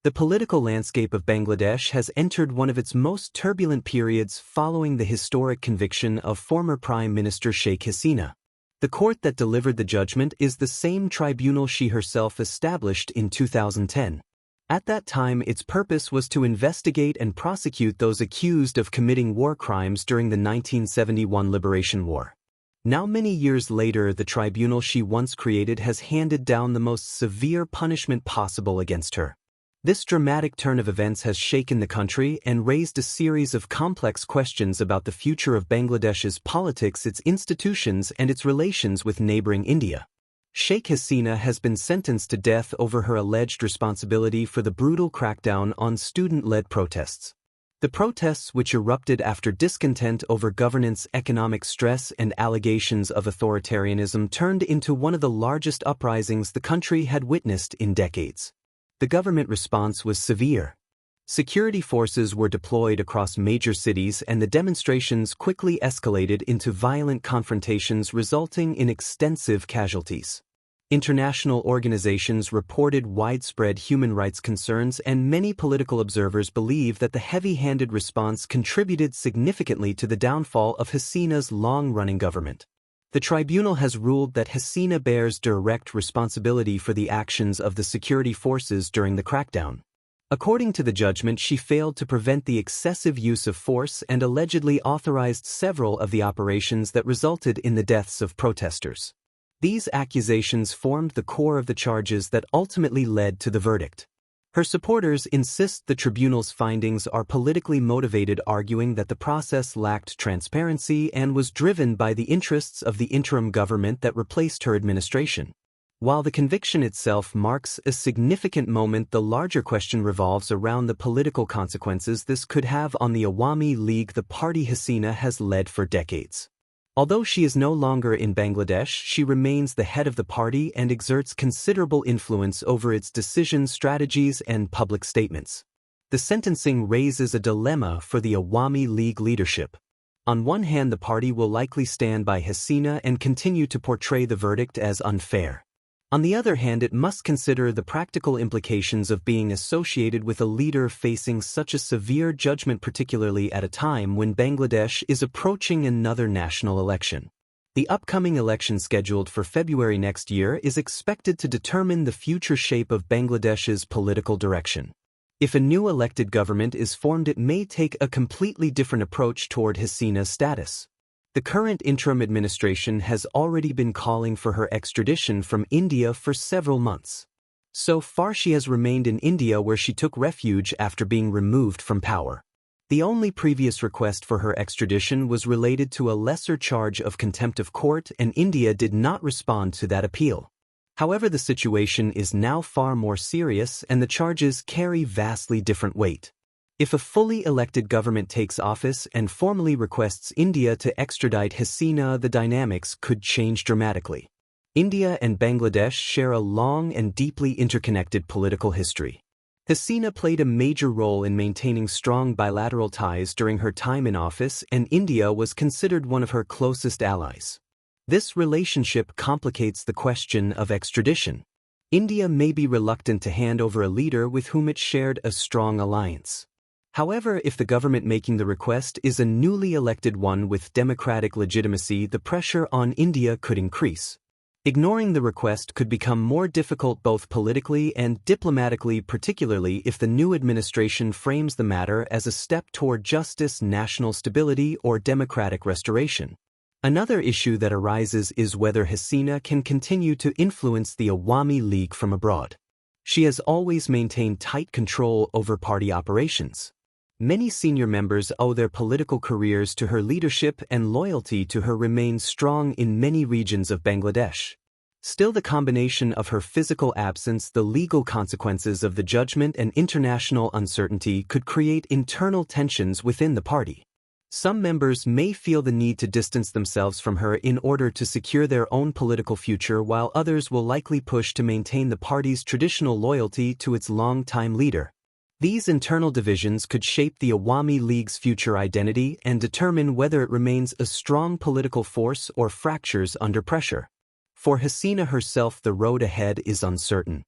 The political landscape of Bangladesh has entered one of its most turbulent periods following the historic conviction of former Prime Minister Sheikh Hasina. The court that delivered the judgment is the same tribunal she herself established in 2010. At that time, its purpose was to investigate and prosecute those accused of committing war crimes during the 1971 Liberation War. Now, many years later, the tribunal she once created has handed down the most severe punishment possible against her. This dramatic turn of events has shaken the country and raised a series of complex questions about the future of Bangladesh's politics, its institutions, and its relations with neighboring India. Sheikh Hasina has been sentenced to death over her alleged responsibility for the brutal crackdown on student-led protests. The protests, which erupted after discontent over governance, economic stress, and allegations of authoritarianism, turned into one of the largest uprisings the country had witnessed in decades. The government response was severe. Security forces were deployed across major cities, and the demonstrations quickly escalated into violent confrontations, resulting in extensive casualties. International organizations reported widespread human rights concerns, and many political observers believe that the heavy-handed response contributed significantly to the downfall of Hasina's long-running government. The tribunal has ruled that Hasina bears direct responsibility for the actions of the security forces during the crackdown. According to the judgment, she failed to prevent the excessive use of force and allegedly authorized several of the operations that resulted in the deaths of protesters. These accusations formed the core of the charges that ultimately led to the verdict. Her supporters insist the tribunal's findings are politically motivated, arguing that the process lacked transparency and was driven by the interests of the interim government that replaced her administration. While the conviction itself marks a significant moment, the larger question revolves around the political consequences this could have on the Awami League, the party Hasina has led for decades. Although she is no longer in Bangladesh, she remains the head of the party and exerts considerable influence over its decisions, strategies, and public statements. The sentencing raises a dilemma for the Awami League leadership. On one hand, the party will likely stand by Hasina and continue to portray the verdict as unfair. On the other hand, it must consider the practical implications of being associated with a leader facing such a severe judgment, particularly at a time when Bangladesh is approaching another national election. The upcoming election, scheduled for February next year, is expected to determine the future shape of Bangladesh's political direction. If a new elected government is formed, it may take a completely different approach toward Hasina's status. The current interim administration has already been calling for her extradition from India for several months. So far, she has remained in India, where she took refuge after being removed from power. The only previous request for her extradition was related to a lesser charge of contempt of court, and India did not respond to that appeal. However, the situation is now far more serious, and the charges carry vastly different weight. If a fully elected government takes office and formally requests India to extradite Hasina, the dynamics could change dramatically. India and Bangladesh share a long and deeply interconnected political history. Hasina played a major role in maintaining strong bilateral ties during her time in office, and India was considered one of her closest allies. This relationship complicates the question of extradition. India may be reluctant to hand over a leader with whom it shared a strong alliance. However, if the government making the request is a newly elected one with democratic legitimacy, the pressure on India could increase. Ignoring the request could become more difficult both politically and diplomatically, particularly if the new administration frames the matter as a step toward justice, national stability, or democratic restoration. Another issue that arises is whether Hasina can continue to influence the Awami League from abroad. She has always maintained tight control over party operations. Many senior members owe their political careers to her leadership, and loyalty to her remains strong in many regions of Bangladesh. Still, the combination of her physical absence, the legal consequences of the judgment, and international uncertainty could create internal tensions within the party. Some members may feel the need to distance themselves from her in order to secure their own political future, while others will likely push to maintain the party's traditional loyalty to its long-time leader. These internal divisions could shape the Awami League's future identity and determine whether it remains a strong political force or fractures under pressure. For Hasina herself, the road ahead is uncertain.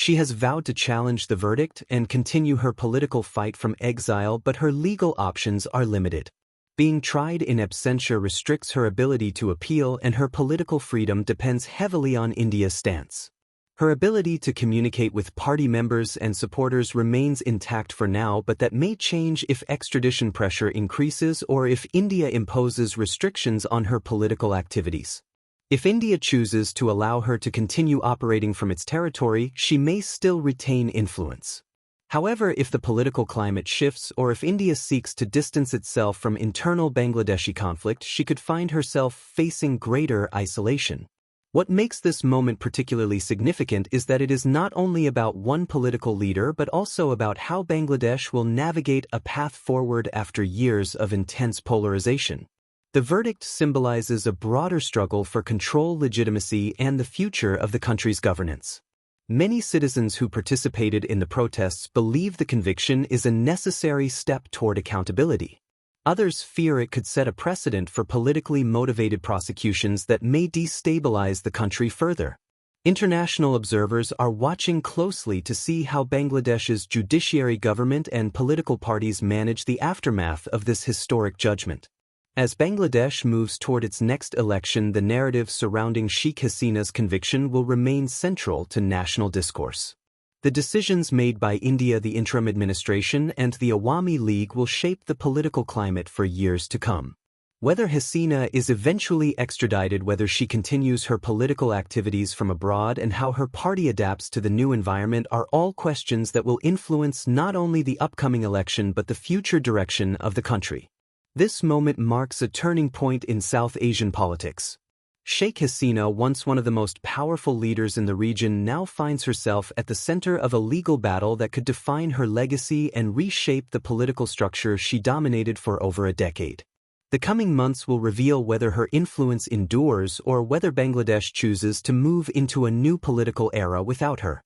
She has vowed to challenge the verdict and continue her political fight from exile, but her legal options are limited. Being tried in absentia restricts her ability to appeal, and her political freedom depends heavily on India's stance. Her ability to communicate with party members and supporters remains intact for now, but that may change if extradition pressure increases or if India imposes restrictions on her political activities. If India chooses to allow her to continue operating from its territory, she may still retain influence. However, if the political climate shifts or if India seeks to distance itself from internal Bangladeshi conflict, she could find herself facing greater isolation. What makes this moment particularly significant is that it is not only about one political leader but also about how Bangladesh will navigate a path forward after years of intense polarization. The verdict symbolizes a broader struggle for control, legitimacy, and the future of the country's governance. Many citizens who participated in the protests believe the conviction is a necessary step toward accountability. Others fear it could set a precedent for politically motivated prosecutions that may destabilize the country further. International observers are watching closely to see how Bangladesh's judiciary, government, and political parties manage the aftermath of this historic judgment. As Bangladesh moves toward its next election, the narrative surrounding Sheikh Hasina's conviction will remain central to national discourse. The decisions made by India, the interim administration, and the Awami League will shape the political climate for years to come. Whether Hasina is eventually extradited, whether she continues her political activities from abroad, and how her party adapts to the new environment are all questions that will influence not only the upcoming election but the future direction of the country. This moment marks a turning point in South Asian politics. Sheikh Hasina, once one of the most powerful leaders in the region, now finds herself at the center of a legal battle that could define her legacy and reshape the political structure she dominated for over a decade. The coming months will reveal whether her influence endures or whether Bangladesh chooses to move into a new political era without her.